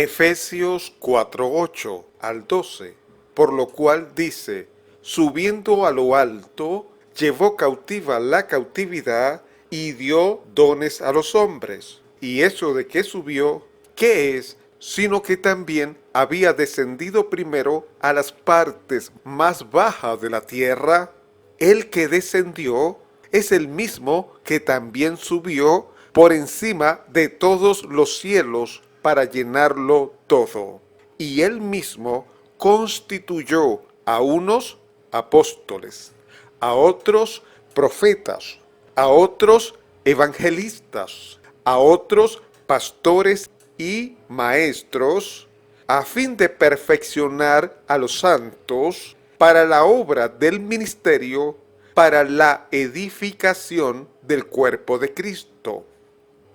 Efesios 4:8 al 12, por lo cual dice, subiendo a lo alto, llevó cautiva la cautividad y dio dones a los hombres. Y eso de que subió, ¿qué es? Sino que también había descendido primero a las partes más bajas de la tierra. El que descendió es el mismo que también subió por encima de todos los cielos para llenarlo todo. Y él mismo constituyó a unos apóstoles, a otros profetas, a otros evangelistas, a otros pastores y maestros, a fin de perfeccionar a los santos para la obra del ministerio, para la edificación del cuerpo de Cristo.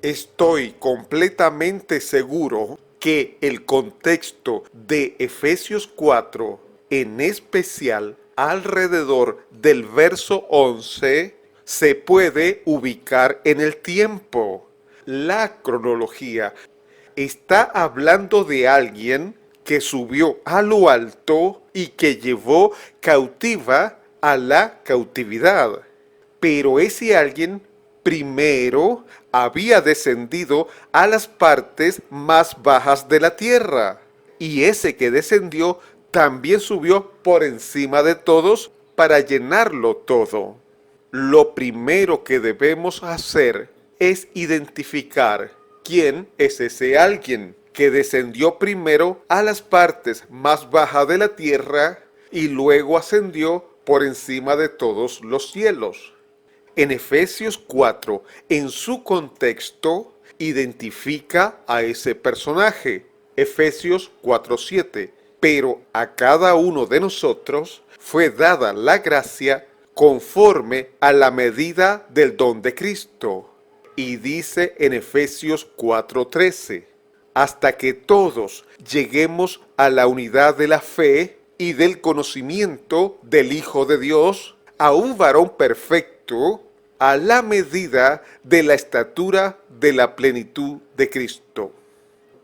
Estoy completamente seguro que el contexto de Efesios 4, en especial alrededor del verso 11, se puede ubicar en el tiempo. La cronología está hablando de alguien que subió a lo alto y que llevó cautiva a la cautividad. Pero ese alguien primero había descendido a las partes más bajas de la tierra. Y ese que descendió también subió por encima de todos para llenarlo todo. Lo primero que debemos hacer es identificar quién es ese alguien que descendió primero a las partes más bajas de la tierra y luego ascendió por encima de todos los cielos. En Efesios 4, en su contexto, identifica a ese personaje, Efesios 4:7, pero a cada uno de nosotros fue dada la gracia conforme a la medida del don de Cristo. Y dice en Efesios 4:13, hasta que todos lleguemos a la unidad de la fe y del conocimiento del Hijo de Dios, a un varón perfecto, a la medida de la estatura de la plenitud de Cristo.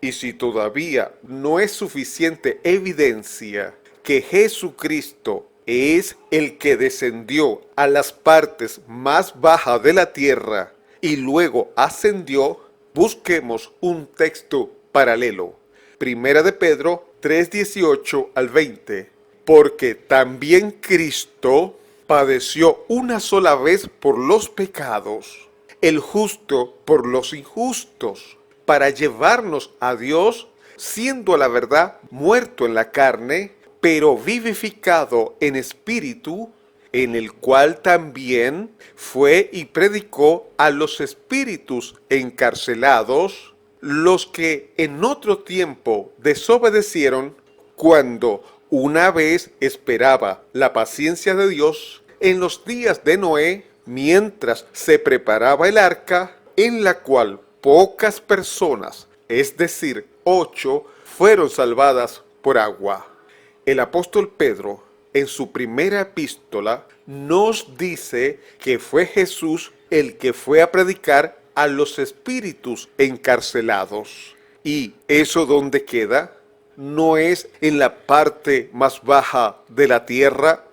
Y si todavía no es suficiente evidencia que Jesucristo es el que descendió a las partes más bajas de la tierra y luego ascendió, busquemos un texto paralelo. Primera de Pedro 3:18 al 20. Porque también Cristo padeció una sola vez por los pecados, el justo por los injustos, para llevarnos a Dios, siendo a la verdad muerto en la carne, pero vivificado en espíritu, en el cual también fue y predicó a los espíritus encarcelados, los que en otro tiempo desobedecieron, cuando una vez esperaba la paciencia de Dios en los días de Noé, mientras se preparaba el arca, en la cual pocas personas, es decir, 8, fueron salvadas por agua. El apóstol Pedro, en su primera epístola, nos dice que fue Jesús el que fue a predicar a los espíritus encarcelados. ¿Y eso dónde queda? ¿No es en la parte más baja de la tierra?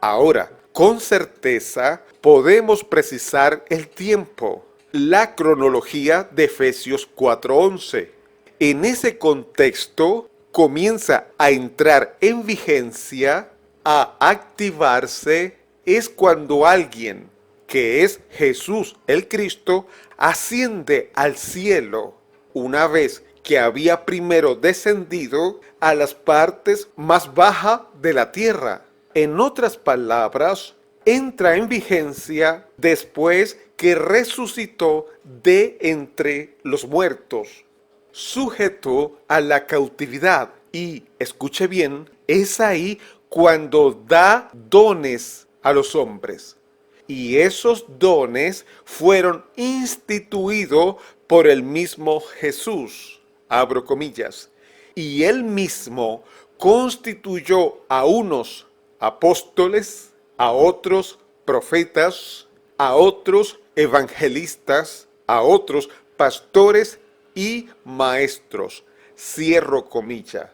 Ahora, con certeza podemos precisar el tiempo, la cronología de Efesios 4:11. En ese contexto comienza a entrar en vigencia, a activarse, es cuando alguien, que es Jesús el Cristo, asciende al cielo, una vez que había primero descendido a las partes más bajas de la tierra. En otras palabras, entra en vigencia después que resucitó de entre los muertos, sujeto a la cautividad. Y, escuche bien, es ahí cuando da dones a los hombres. Y esos dones fueron instituidos por el mismo Jesús, abro comillas, y él mismo constituyó a unos apóstoles, a otros profetas, a otros evangelistas, a otros pastores y maestros, cierro comilla.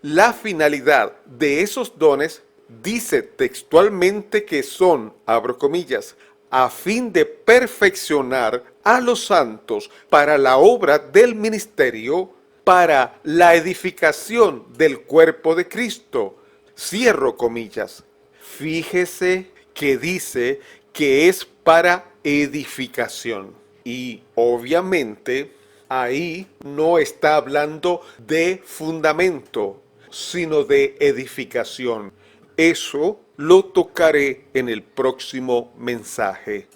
La finalidad de esos dones dice textualmente que son, abro comillas, a fin de perfeccionar a los santos para la obra del ministerio, para la edificación del cuerpo de Cristo, cierro comillas. Fíjese que dice que es para edificación. Y obviamente ahí no está hablando de fundamento, sino de edificación. Eso lo tocaré en el próximo mensaje.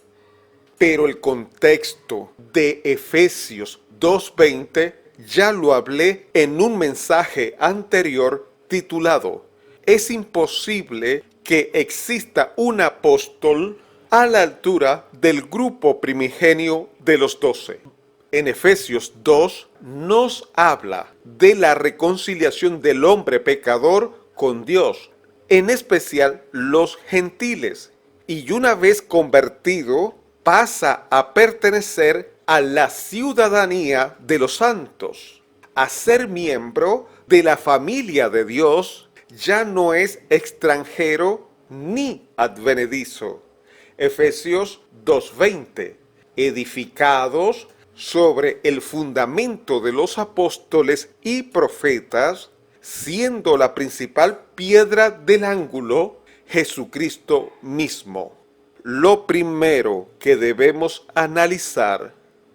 Pero el contexto de Efesios 2:20 ya lo hablé en un mensaje anterior titulado "Es imposible que exista un apóstol a la altura del grupo primigenio de los 12". En Efesios 2 nos habla de la reconciliación del hombre pecador con Dios, en especial los gentiles, y una vez convertido pasa a pertenecer a la ciudadanía de los santos. A ser miembro de la familia de Dios ya no es extranjero ni advenedizo. Efesios 2:20, edificados sobre el fundamento de los apóstoles y profetas, siendo la principal piedra del ángulo Jesucristo mismo. Lo primero que debemos analizar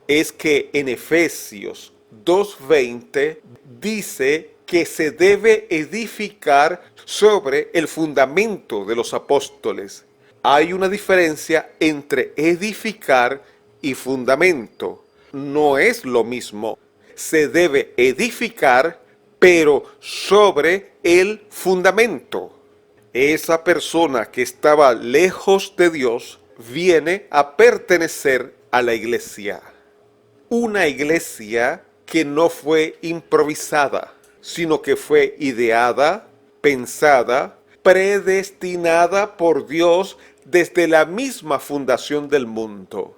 es que en Efesios 2:20 dice que se debe edificar sobre el fundamento de los apóstoles. Hay una diferencia entre edificar y fundamento. No es lo mismo. Se debe edificar, pero sobre el fundamento. Esa persona que estaba lejos de Dios viene a pertenecer a la iglesia. Una iglesia que no fue improvisada, sino que fue ideada, pensada, predestinada por Dios desde la misma fundación del mundo.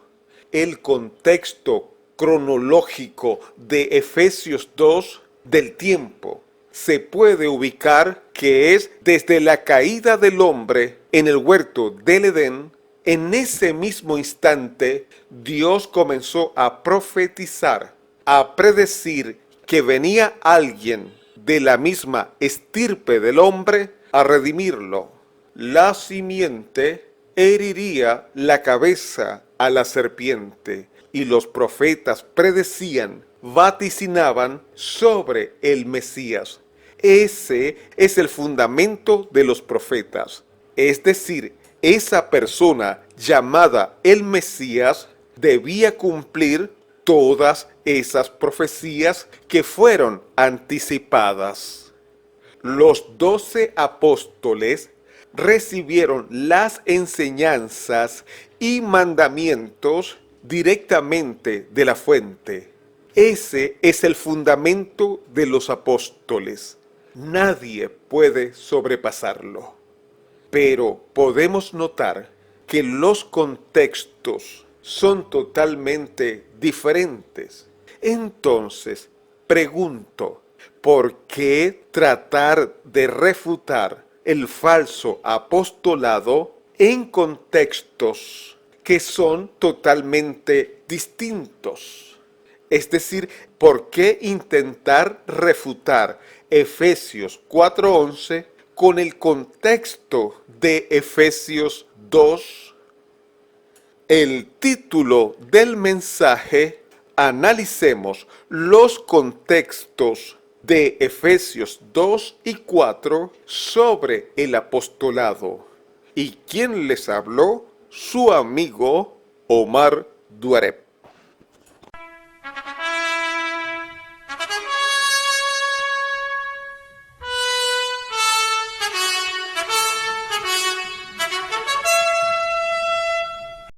El contexto cronológico de Efesios 2 del tiempo se puede ubicar que es desde la caída del hombre en el huerto del Edén. En ese mismo instante Dios comenzó a profetizar, a predecir que venía alguien de la misma estirpe del hombre a redimirlo. La simiente heriría la cabeza a la serpiente, y los profetas predecían, vaticinaban sobre el Mesías. Ese es el fundamento de los profetas. Es decir, esa persona llamada el Mesías debía cumplir todas esas profecías que fueron anticipadas. Los 12 apóstoles recibieron las enseñanzas y mandamientos directamente de la fuente. Ese es el fundamento de los apóstoles. Nadie puede sobrepasarlo. Pero podemos notar que los contextos son totalmente diferentes. Entonces, pregunto, ¿por qué tratar de refutar el falso apostolado en contextos que son totalmente distintos? Es decir, ¿por qué intentar refutar Efesios 4:11 con el contexto de Efesios 2? El título del mensaje: analicemos los contextos de Efesios 2 y 4 sobre el apostolado. ¿Y quién les habló? Su amigo Omar Duarep.